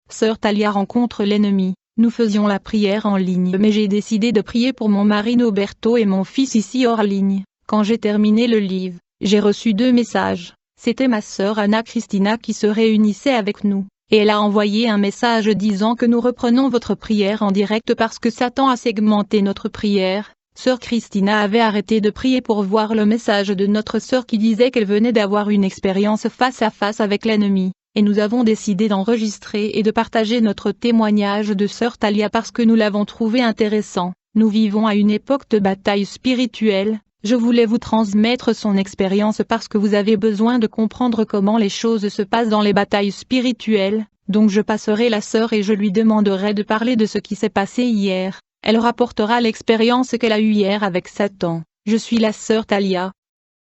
Sœur Talia rencontre l'ennemi. Nous faisions la prière en ligne mais j'ai décidé de prier pour mon mari Noberto et mon fils ici hors ligne. Quand j'ai terminé le livre, j'ai reçu 2 messages. C'était ma sœur Anna Christina qui se réunissait avec nous, et elle a envoyé un message disant que nous reprenons votre prière en direct parce que Satan a segmenté notre prière. Sœur Christina avait arrêté de prier pour voir le message de notre sœur qui disait qu'elle venait d'avoir une expérience face à face avec l'ennemi. Et nous avons décidé d'enregistrer et de partager notre témoignage de Sœur Talia parce que nous l'avons trouvé intéressant. Nous vivons à une époque de bataille spirituelle. Je voulais vous transmettre son expérience parce que vous avez besoin de comprendre comment les choses se passent dans les batailles spirituelles. Donc je passerai la sœur et je lui demanderai de parler de ce qui s'est passé hier. Elle rapportera l'expérience qu'elle a eue hier avec Satan. Je suis la sœur Talia.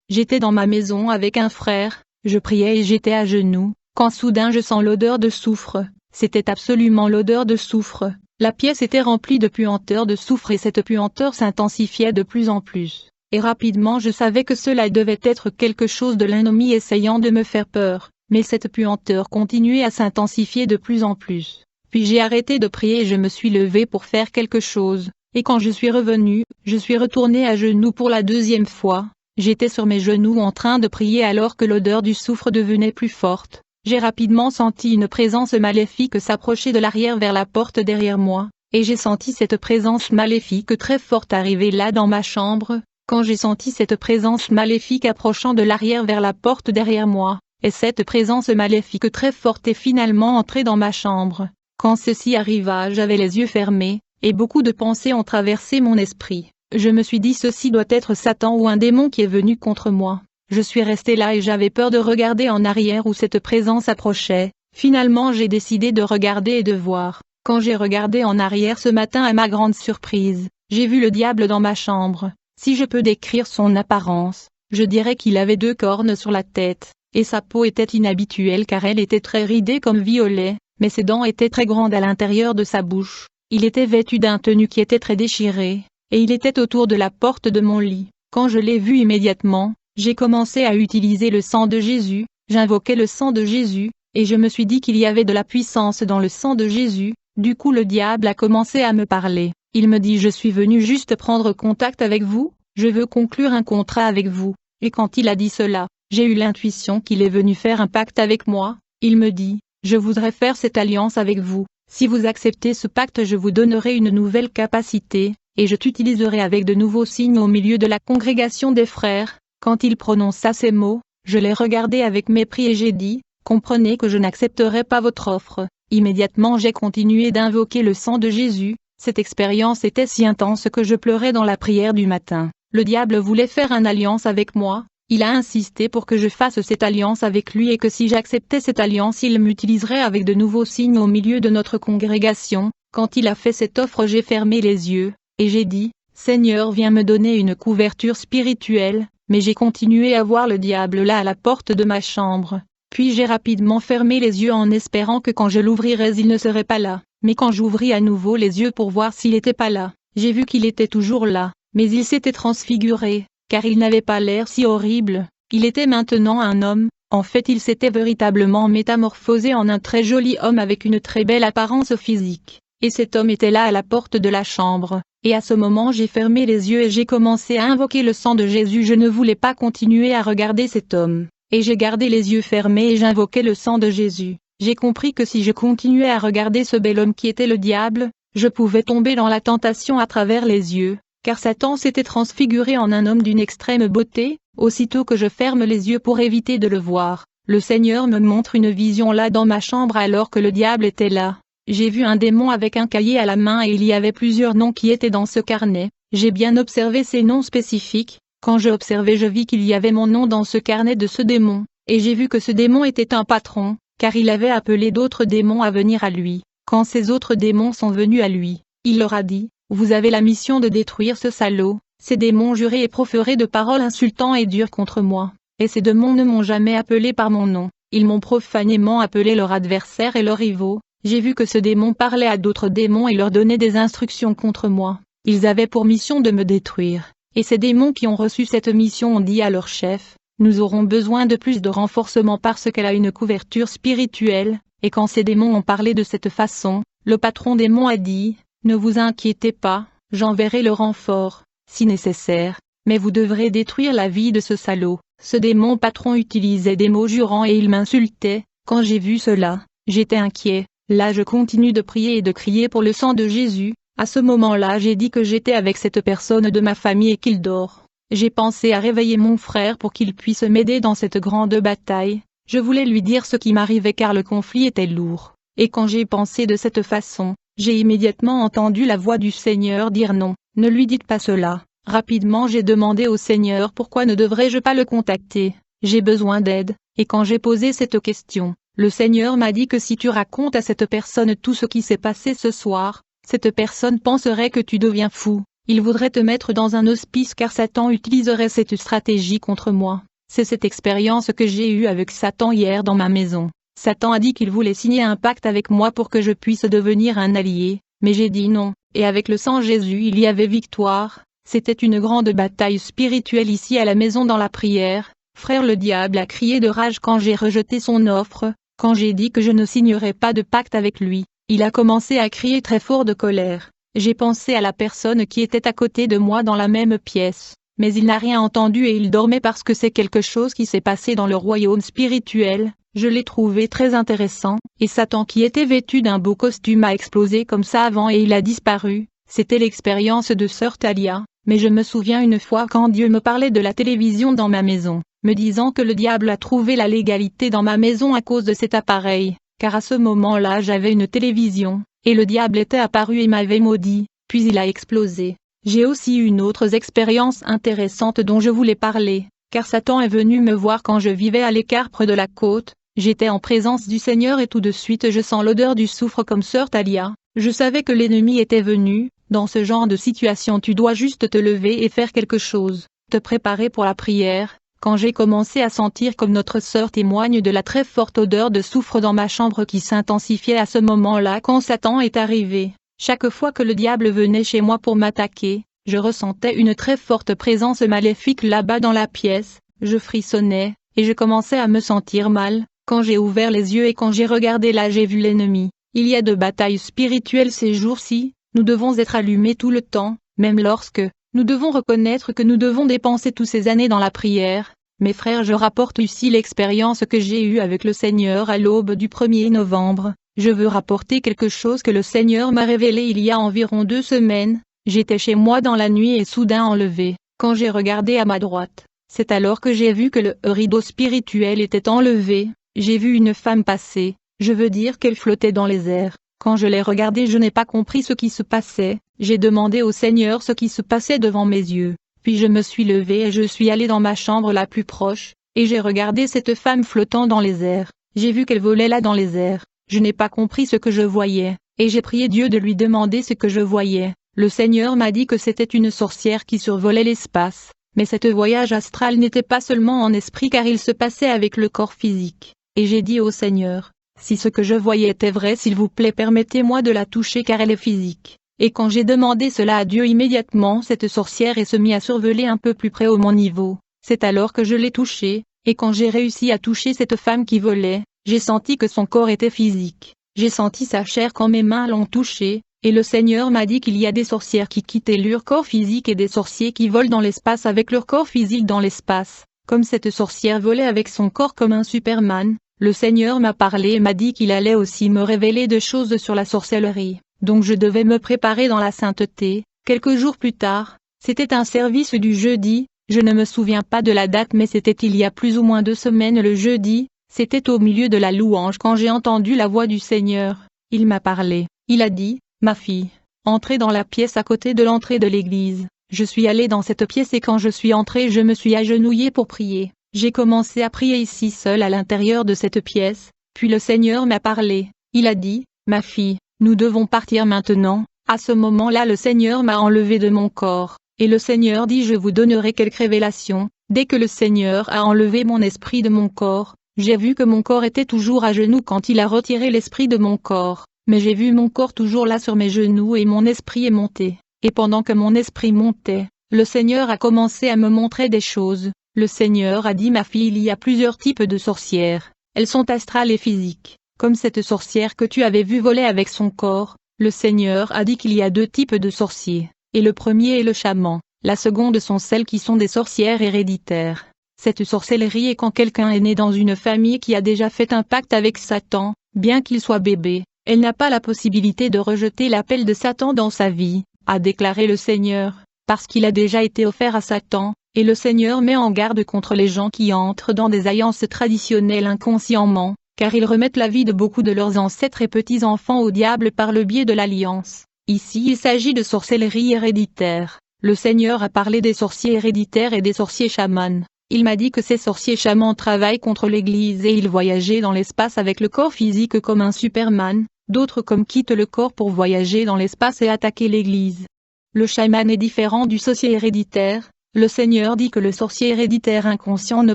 J'étais dans ma maison avec un frère, je priais et j'étais à genoux. Quand soudain je sens l'odeur de soufre, c'était absolument l'odeur de soufre, la pièce était remplie de puanteur de soufre et cette puanteur s'intensifiait de plus en plus, et rapidement je savais que cela devait être quelque chose de l'ennemi essayant de me faire peur, mais cette puanteur continuait à s'intensifier de plus en plus. Puis j'ai arrêté de prier et je me suis levée pour faire quelque chose, et quand je suis revenue, je suis retournée à genoux pour la 2e fois, j'étais sur mes genoux en train de prier alors que l'odeur du soufre devenait plus forte. J'ai rapidement senti une présence maléfique s'approcher de l'arrière vers la porte derrière moi, et j'ai senti cette présence maléfique très forte arriver là dans ma chambre. Quand j'ai senti cette présence maléfique approchant de l'arrière vers la porte derrière moi, et cette présence maléfique très forte est finalement entrée dans ma chambre. Quand ceci arriva, j'avais les yeux fermés, et beaucoup de pensées ont traversé mon esprit. Je me suis dit ceci doit être Satan ou un démon qui est venu contre moi. Je suis restée là et j'avais peur de regarder en arrière où cette présence approchait. Finalement j'ai décidé de regarder et de voir. Quand j'ai regardé en arrière ce matin à ma grande surprise, j'ai vu le diable dans ma chambre. Si je peux décrire son apparence, je dirais qu'il avait 2 cornes sur la tête, et sa peau était inhabituelle car elle était très ridée comme violet, mais ses dents étaient très grandes à l'intérieur de sa bouche. Il était vêtu d'un tenue qui était très déchiré, et il était autour de la porte de mon lit. Quand je l'ai vu immédiatement, j'ai commencé à utiliser le sang de Jésus, j'invoquais le sang de Jésus, et je me suis dit qu'il y avait de la puissance dans le sang de Jésus. Du coup le diable a commencé à me parler. Il me dit je suis venu juste prendre contact avec vous, je veux conclure un contrat avec vous. Et quand il a dit cela, j'ai eu l'intuition qu'il est venu faire un pacte avec moi. Il me dit, je voudrais faire cette alliance avec vous. Si vous acceptez ce pacte je vous donnerai une nouvelle capacité, et je t'utiliserai avec de nouveaux signes au milieu de la congrégation des frères. Quand il prononça ces mots, je l'ai regardé avec mépris et j'ai dit, comprenez que je n'accepterai pas votre offre. Immédiatement j'ai continué d'invoquer le sang de Jésus. Cette expérience était si intense que je pleurais dans la prière du matin. Le diable voulait faire une alliance avec moi, il a insisté pour que je fasse cette alliance avec lui et que si j'acceptais cette alliance il m'utiliserait avec de nouveaux signes au milieu de notre congrégation. Quand il a fait cette offre j'ai fermé les yeux, et j'ai dit, Seigneur viens me donner une couverture spirituelle. Mais j'ai continué à voir le diable là à la porte de ma chambre. Puis j'ai rapidement fermé les yeux en espérant que quand je l'ouvrirais il ne serait pas là. Mais quand j'ouvris à nouveau les yeux pour voir s'il n'était pas là, j'ai vu qu'il était toujours là, mais il s'était transfiguré, car il n'avait pas l'air si horrible. Il était maintenant un homme, en fait il s'était véritablement métamorphosé en un très joli homme avec une très belle apparence physique. Et cet homme était là à la porte de la chambre. Et à ce moment j'ai fermé les yeux et j'ai commencé à invoquer le sang de Jésus. Je ne voulais pas continuer à regarder cet homme, et j'ai gardé les yeux fermés et j'invoquais le sang de Jésus. J'ai compris que si je continuais à regarder ce bel homme qui était le diable, je pouvais tomber dans la tentation à travers les yeux, car Satan s'était transfiguré en un homme d'une extrême beauté. Aussitôt que je ferme les yeux pour éviter de le voir, le Seigneur me montre une vision là dans ma chambre alors que le diable était là. J'ai vu un démon avec un cahier à la main et il y avait plusieurs noms qui étaient dans ce carnet. J'ai bien observé ces noms spécifiques. Quand j'ai observé je vis qu'il y avait mon nom dans ce carnet de ce démon, et j'ai vu que ce démon était un patron, car il avait appelé d'autres démons à venir à lui. Quand ces autres démons sont venus à lui, il leur a dit, « Vous avez la mission de détruire ce salaud ». Ces démons juraient et proféraient de paroles insultantes et dures contre moi. Et ces démons ne m'ont jamais appelé par mon nom. Ils m'ont profanément appelé leur adversaire et leurs rivaux. J'ai vu que ce démon parlait à d'autres démons et leur donnait des instructions contre moi. Ils avaient pour mission de me détruire. Et ces démons qui ont reçu cette mission ont dit à leur chef, « Nous aurons besoin de plus de renforcement parce qu'elle a une couverture spirituelle. » et quand ces démons ont parlé de cette façon, le patron démon a dit, « Ne vous inquiétez pas, j'enverrai le renfort, si nécessaire, mais vous devrez détruire la vie de ce salaud. » Ce démon patron utilisait des mots jurants et il m'insultait. Quand j'ai vu cela, j'étais inquiet. Là je continue de prier et de crier pour le sang de Jésus. À ce moment-là j'ai dit que j'étais avec cette personne de ma famille et qu'il dort. J'ai pensé à réveiller mon frère pour qu'il puisse m'aider dans cette grande bataille. Je voulais lui dire ce qui m'arrivait car le conflit était lourd. Et quand j'ai pensé de cette façon, j'ai immédiatement entendu la voix du Seigneur dire non, ne lui dites pas cela. Rapidement j'ai demandé au Seigneur pourquoi ne devrais-je pas le contacter. J'ai besoin d'aide, et quand j'ai posé cette question, le Seigneur m'a dit que si tu racontes à cette personne tout ce qui s'est passé ce soir, cette personne penserait que tu deviens fou. Il voudrait te mettre dans un hospice car Satan utiliserait cette stratégie contre moi. C'est cette expérience que j'ai eue avec Satan hier dans ma maison. Satan a dit qu'il voulait signer un pacte avec moi pour que je puisse devenir un allié, mais j'ai dit non, et avec le sang Jésus il y avait victoire. C'était une grande bataille spirituelle ici à la maison dans la prière. Frère, le diable a crié de rage quand j'ai rejeté son offre, quand j'ai dit que je ne signerais pas de pacte avec lui. Il a commencé à crier très fort de colère. J'ai pensé à la personne qui était à côté de moi dans la même pièce, mais il n'a rien entendu et il dormait parce que c'est quelque chose qui s'est passé dans le royaume spirituel. Je l'ai trouvé très intéressant, et Satan qui était vêtu d'un beau costume a explosé comme ça avant et il a disparu. C'était l'expérience de Sœur Thalia, mais je me souviens une fois quand Dieu me parlait de la télévision dans ma maison, me disant que le diable a trouvé la légalité dans ma maison à cause de cet appareil, car à ce moment-là j'avais une télévision, et le diable était apparu et m'avait maudit, puis il a explosé. J'ai aussi eu une autre expérience intéressante dont je voulais parler, car Satan est venu me voir quand je vivais à l'écart près de la côte. J'étais en présence du Seigneur et tout de suite je sens l'odeur du soufre comme Sœur Thalia. Je savais que l'ennemi était venu. Dans ce genre de situation tu dois juste te lever et faire quelque chose, te préparer pour la prière. Quand j'ai commencé à sentir comme notre sœur témoigne de la très forte odeur de soufre dans ma chambre qui s'intensifiait à ce moment-là quand Satan est arrivé, chaque fois que le diable venait chez moi pour m'attaquer, je ressentais une très forte présence maléfique là-bas dans la pièce, je frissonnais, et je commençais à me sentir mal. Quand j'ai ouvert les yeux et quand j'ai regardé là j'ai vu l'ennemi. Il y a de batailles spirituelles ces jours-ci, nous devons être allumés tout le temps, même lorsque, nous devons reconnaître que nous devons dépenser toutes ces années dans la prière. Mes frères, je rapporte ici l'expérience que j'ai eue avec le Seigneur à l'aube du 1er novembre. Je veux rapporter quelque chose que le Seigneur m'a révélé il y a environ 2 semaines. J'étais chez moi dans la nuit et soudain enlevé, quand j'ai regardé à ma droite, c'est alors que j'ai vu que le rideau spirituel était enlevé. J'ai vu une femme passer, je veux dire qu'elle flottait dans les airs. Quand je l'ai regardée je n'ai pas compris ce qui se passait, j'ai demandé au Seigneur ce qui se passait devant mes yeux, puis je me suis levé et je suis allé dans ma chambre la plus proche, et j'ai regardé cette femme flottant dans les airs, j'ai vu qu'elle volait là dans les airs, je n'ai pas compris ce que je voyais, et j'ai prié Dieu de lui demander ce que je voyais. Le Seigneur m'a dit que c'était une sorcière qui survolait l'espace, mais cet voyage astral n'était pas seulement en esprit car il se passait avec le corps physique. Et j'ai dit au Seigneur, si ce que je voyais était vrai s'il vous plaît permettez-moi de la toucher car elle est physique. Et quand j'ai demandé cela à Dieu immédiatement cette sorcière est se mise à survoler un peu plus près au mon niveau. C'est alors que je l'ai touchée, et quand j'ai réussi à toucher cette femme qui volait, j'ai senti que son corps était physique. J'ai senti sa chair quand mes mains l'ont touchée, et le Seigneur m'a dit qu'il y a des sorcières qui quittent leur corps physique et des sorciers qui volent dans l'espace avec leur corps physique dans l'espace. Comme cette sorcière volait avec son corps comme un Superman, le Seigneur m'a parlé et m'a dit qu'il allait aussi me révéler des choses sur la sorcellerie, donc je devais me préparer dans la sainteté. Quelques jours plus tard, c'était un service du jeudi, je ne me souviens pas de la date mais c'était il y a plus ou moins 2 semaines le jeudi, c'était au milieu de la louange quand j'ai entendu la voix du Seigneur. Il m'a parlé, il a dit, ma fille, entrez dans la pièce à côté de l'entrée de l'église. Je suis allée dans cette pièce et quand je suis entrée je me suis agenouillée pour prier. J'ai commencé à prier ici seule à l'intérieur de cette pièce, puis le Seigneur m'a parlé, il a dit, ma fille, nous devons partir maintenant. À ce moment-là le Seigneur m'a enlevé de mon corps, et le Seigneur dit je vous donnerai quelques révélations. Dès que le Seigneur a enlevé mon esprit de mon corps, j'ai vu que mon corps était toujours à genoux quand il a retiré l'esprit de mon corps, mais j'ai vu mon corps toujours là sur mes genoux et mon esprit est monté. Et pendant que mon esprit montait, le Seigneur a commencé à me montrer des choses. Le Seigneur a dit ma fille il y a plusieurs types de sorcières, elles sont astrales et physiques. comme cette sorcière que tu avais vue voler avec son corps. Le Seigneur a dit qu'il y a deux types de sorciers, et le premier est le chaman, la seconde sont celles qui sont des sorcières héréditaires. Cette sorcellerie est quand quelqu'un est né dans une famille qui a déjà fait un pacte avec Satan, bien qu'il soit bébé, elle n'a pas la possibilité de rejeter l'appel de Satan dans sa vie, a déclaré le Seigneur, parce qu'il a déjà été offert à Satan, et le Seigneur met en garde contre les gens qui entrent dans des alliances traditionnelles inconsciemment, car ils remettent la vie de beaucoup de leurs ancêtres et petits-enfants au diable par le biais de l'alliance. Ici il s'agit de sorcellerie héréditaire. Le Seigneur a parlé des sorciers héréditaires et des sorciers chamans. Il m'a dit que ces sorciers chamans travaillent contre l'Église et ils voyageaient dans l'espace avec le corps physique comme un Superman, d'autres comme quittent le corps pour voyager dans l'espace et attaquer l'Église. Le chaman est différent du sorcier héréditaire. Le Seigneur dit que le sorcier héréditaire inconscient ne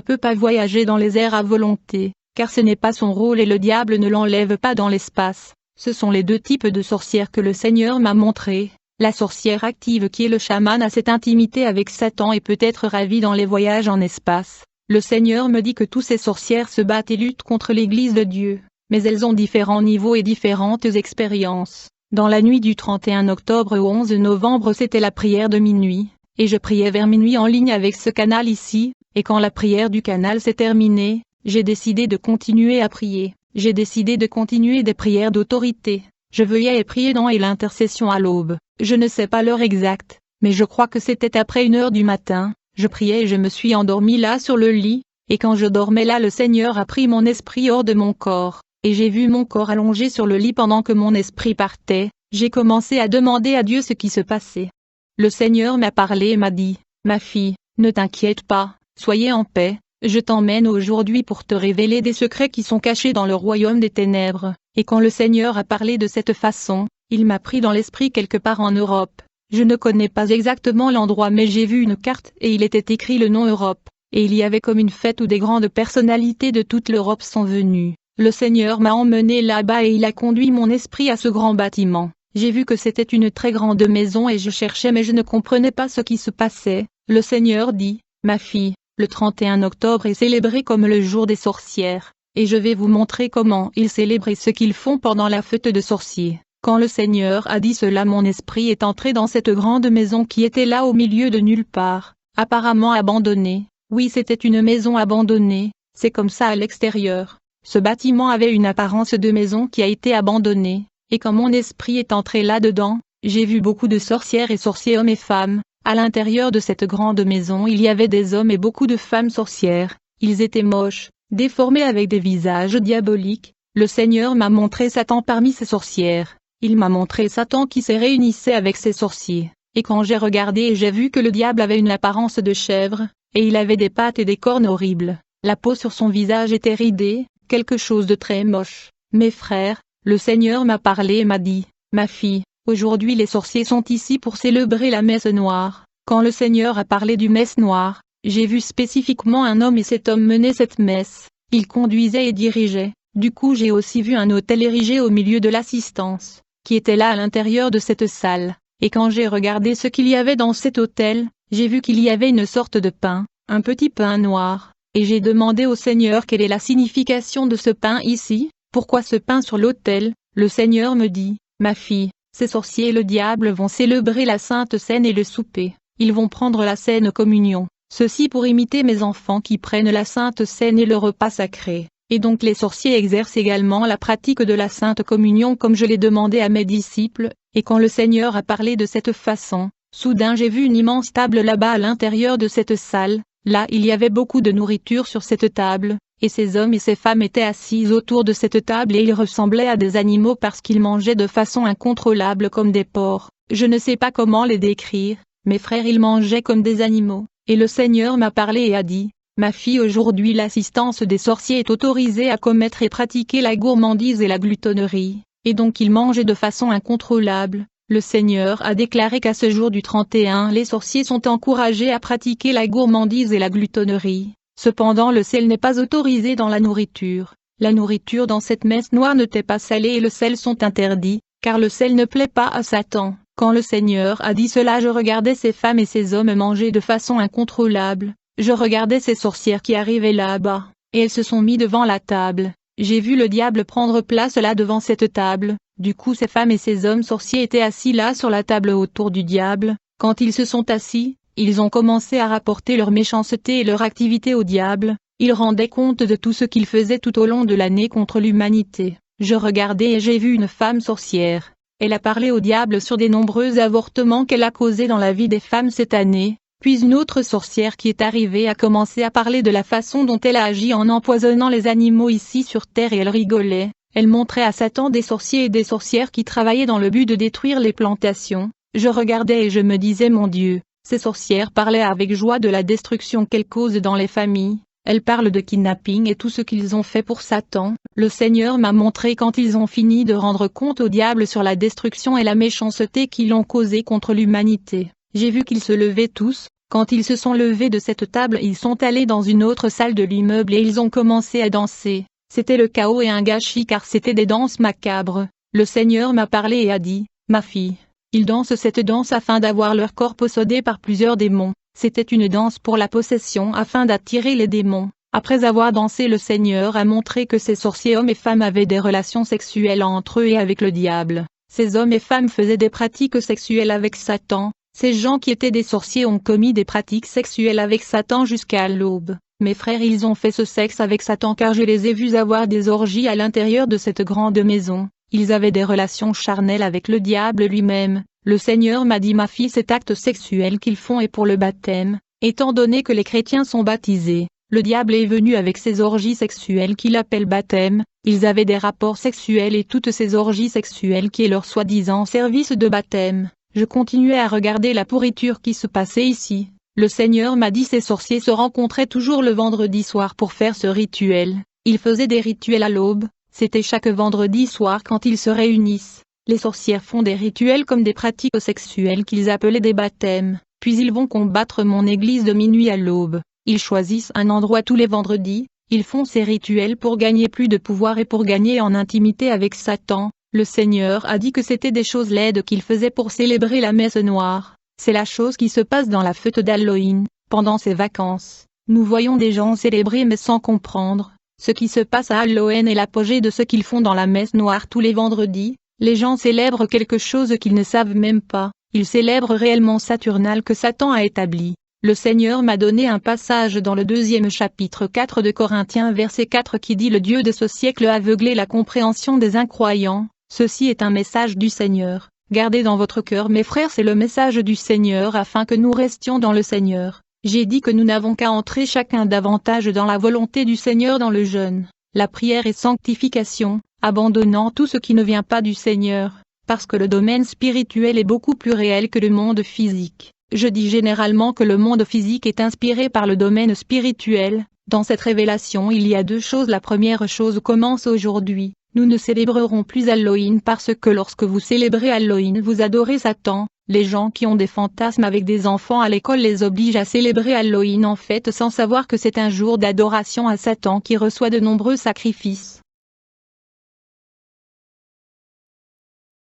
peut pas voyager dans les airs à volonté, car ce n'est pas son rôle et le diable ne l'enlève pas dans l'espace. Ce sont les deux types de sorcières que le Seigneur m'a montrés. La sorcière active qui est le chaman a cette intimité avec Satan et peut être ravie dans les voyages en espace. Le Seigneur me dit que tous ces sorcières se battent et luttent contre l'Église de Dieu, mais elles ont différents niveaux et différentes expériences. Dans la nuit du 31 octobre au 11 novembre c'était la prière de minuit, et je priais vers minuit en ligne avec ce canal ici, et quand la prière du canal s'est terminée, j'ai décidé de continuer à prier. J'ai décidé de continuer des prières d'autorité. Je veillais et priais dans et l'intercession à l'aube. Je ne sais pas l'heure exacte, mais je crois que c'était après 1h du matin. Je priais et je me suis endormi là sur le lit, et quand je dormais là le Seigneur a pris mon esprit hors de mon corps, et j'ai vu mon corps allongé sur le lit pendant que mon esprit partait. J'ai commencé à demander à Dieu ce qui se passait. Le Seigneur m'a parlé et m'a dit, « Ma fille, ne t'inquiète pas, soyez en paix. Je t'emmène aujourd'hui pour te révéler des secrets qui sont cachés dans le royaume des ténèbres. » Et quand le Seigneur a parlé de cette façon, il m'a pris dans l'esprit quelque part en Europe. Je ne connais pas exactement l'endroit mais j'ai vu une carte et il était écrit le nom Europe. Et il y avait comme une fête où des grandes personnalités de toute l'Europe sont venues. Le Seigneur m'a emmené là-bas et il a conduit mon esprit à ce grand bâtiment. J'ai vu que c'était une très grande maison et je cherchais mais je ne comprenais pas ce qui se passait. Le Seigneur dit, « Ma fille, le 31 octobre est célébré comme le jour des sorcières, et je vais vous montrer comment ils célèbrent et ce qu'ils font pendant la fête de sorciers. » Quand le Seigneur a dit cela mon esprit est entré dans cette grande maison qui était là au milieu de nulle part, apparemment abandonnée. Oui c'était une maison abandonnée, c'est comme ça à l'extérieur. Ce bâtiment avait une apparence de maison qui a été abandonnée, et quand mon esprit est entré là-dedans, j'ai vu beaucoup de sorcières et sorciers hommes et femmes. À l'intérieur de cette grande maison il y avait des hommes et beaucoup de femmes sorcières, ils étaient moches, déformés avec des visages diaboliques. Le Seigneur m'a montré Satan parmi ces sorcières, il m'a montré Satan qui se réunissait avec ses sorciers, et quand j'ai regardé et j'ai vu que le diable avait une apparence de chèvre, et il avait des pattes et des cornes horribles, la peau sur son visage était ridée, quelque chose de très moche. Mes frères, le Seigneur m'a parlé et m'a dit, « Ma fille, aujourd'hui les sorciers sont ici pour célébrer la messe noire. » Quand le Seigneur a parlé du messe noire, j'ai vu spécifiquement un homme et cet homme menait cette messe, il conduisait et dirigeait. Du coup j'ai aussi vu un autel érigé au milieu de l'assistance, qui était là à l'intérieur de cette salle, et quand j'ai regardé ce qu'il y avait dans cet autel, j'ai vu qu'il y avait une sorte de pain, un petit pain noir, et j'ai demandé au Seigneur quelle est la signification de ce pain ici, pourquoi ce pain sur l'autel. Le Seigneur me dit, « Ma fille, ces sorciers et le diable vont célébrer la Sainte Seine et le souper, ils vont prendre la Sainte Communion, ceci pour imiter mes enfants qui prennent la Sainte Seine et le repas sacré. » Et donc les sorciers exercent également la pratique de la Sainte Communion comme je l'ai demandé à mes disciples, et quand le Seigneur a parlé de cette façon, soudain j'ai vu une immense table là-bas à l'intérieur de cette salle, là il y avait beaucoup de nourriture sur cette table, et ces hommes et ces femmes étaient assis autour de cette table et ils ressemblaient à des animaux parce qu'ils mangeaient de façon incontrôlable comme des porcs. Je ne sais pas comment les décrire, mes frères ils mangeaient comme des animaux, et le Seigneur m'a parlé et a dit, « Ma fille aujourd'hui l'assistance des sorciers est autorisée à commettre et pratiquer la gourmandise et la gloutonnerie, et donc ils mangeaient de façon incontrôlable. » Le Seigneur a déclaré qu'à ce jour du 31 les sorciers sont encouragés à pratiquer la gourmandise et la gloutonnerie. Cependant le sel n'est pas autorisé dans la nourriture. La nourriture dans cette messe noire n'était pas salée et le sel sont interdits, car le sel ne plaît pas à Satan. Quand le Seigneur a dit cela je regardais ces femmes et ces hommes manger de façon incontrôlable. Je regardais ces sorcières qui arrivaient là-bas, et elles se sont mis devant la table, J'ai vu le diable prendre place là devant cette table, du coup ces femmes et ces hommes sorciers étaient assis là sur la table autour du diable. Quand ils se sont assis, ils ont commencé à rapporter leur méchanceté et leur activité au diable. Ils rendaient compte de tout ce qu'ils faisaient tout au long de l'année contre l'humanité. Je regardais et j'ai vu une femme sorcière. Elle a parlé au diable sur des nombreux avortements qu'elle a causés dans la vie des femmes cette année. Puis une autre sorcière qui est arrivée a commencé à parler de la façon dont elle a agi en empoisonnant les animaux ici sur terre et elle rigolait. Elle montrait à Satan des sorciers et des sorcières qui travaillaient dans le but de détruire les plantations. Je regardais et je me disais mon Dieu, ces sorcières parlaient avec joie de la destruction qu'elles causent dans les familles. Elles parlent de kidnapping et tout ce qu'ils ont fait pour Satan. Le Seigneur m'a montré quand ils ont fini de rendre compte au diable sur la destruction et la méchanceté qu'ils ont causée contre l'humanité. J'ai vu qu'ils se levaient tous. Quand ils se sont levés de cette table, ils sont allés dans une autre salle de l'immeuble et ils ont commencé à danser. C'était le chaos et un gâchis car c'était des danses macabres. Le Seigneur m'a parlé et a dit, « Ma fille, ils dansent cette danse afin d'avoir leur corps possédé par plusieurs démons. » C'était une danse pour la possession afin d'attirer les démons. Après avoir dansé, le Seigneur a montré que ces sorciers hommes et femmes avaient des relations sexuelles entre eux et avec le diable. Ces hommes et femmes faisaient des pratiques sexuelles avec Satan. Ces gens qui étaient des sorciers ont commis des pratiques sexuelles avec Satan jusqu'à l'aube. Mes frères, ils ont fait ce sexe avec Satan car je les ai vus avoir des orgies à l'intérieur de cette grande maison. Ils avaient des relations charnelles avec le diable lui-même. Le Seigneur m'a dit, ma fille, cet acte sexuel qu'ils font est pour le baptême. Étant donné que les chrétiens sont baptisés, le diable est venu avec ces orgies sexuelles qu'il appelle baptême. Ils avaient des rapports sexuels et toutes ces orgies sexuelles qui est leur soi-disant service de baptême. Je continuais à regarder la pourriture qui se passait ici. Le Seigneur m'a dit, ces sorciers se rencontraient toujours le vendredi soir pour faire ce rituel. Ils faisaient des rituels à l'aube. C'était chaque vendredi soir quand ils se réunissent. Les sorcières font des rituels comme des pratiques sexuelles qu'ils appelaient des baptêmes. Puis ils vont combattre mon église de minuit à l'aube. Ils choisissent un endroit tous les vendredis. Ils font ces rituels pour gagner plus de pouvoir et pour gagner en intimité avec Satan. Le Seigneur a dit que c'était des choses laides qu'ils faisaient pour célébrer la messe noire. C'est la chose qui se passe dans la fête d'Halloween, pendant ces vacances. Nous voyons des gens célébrer mais sans comprendre. Ce qui se passe à Halloween est l'apogée de ce qu'ils font dans la messe noire tous les vendredis. Les gens célèbrent quelque chose qu'ils ne savent même pas. Ils célèbrent réellement Saturnal que Satan a établi. Le Seigneur m'a donné un passage dans le 2e chapitre 4 de Corinthiens verset 4 qui dit, le Dieu de ce siècle a aveuglé la compréhension des incroyants. Ceci est un message du Seigneur. Gardez dans votre cœur, mes frères, c'est le message du Seigneur afin que nous restions dans le Seigneur. J'ai dit que nous n'avons qu'à entrer chacun davantage dans la volonté du Seigneur dans le jeûne, la prière et sanctification, abandonnant tout ce qui ne vient pas du Seigneur, parce que le domaine spirituel est beaucoup plus réel que le monde physique. Je dis généralement que le monde physique est inspiré par le domaine spirituel. Dans cette révélation il y a deux choses. La première chose commence aujourd'hui. Nous ne célébrerons plus Halloween parce que lorsque vous célébrez Halloween vous adorez Satan. Les gens qui ont des fantasmes avec des enfants à l'école les obligent à célébrer Halloween en fait sans savoir que c'est un jour d'adoration à Satan qui reçoit de nombreux sacrifices.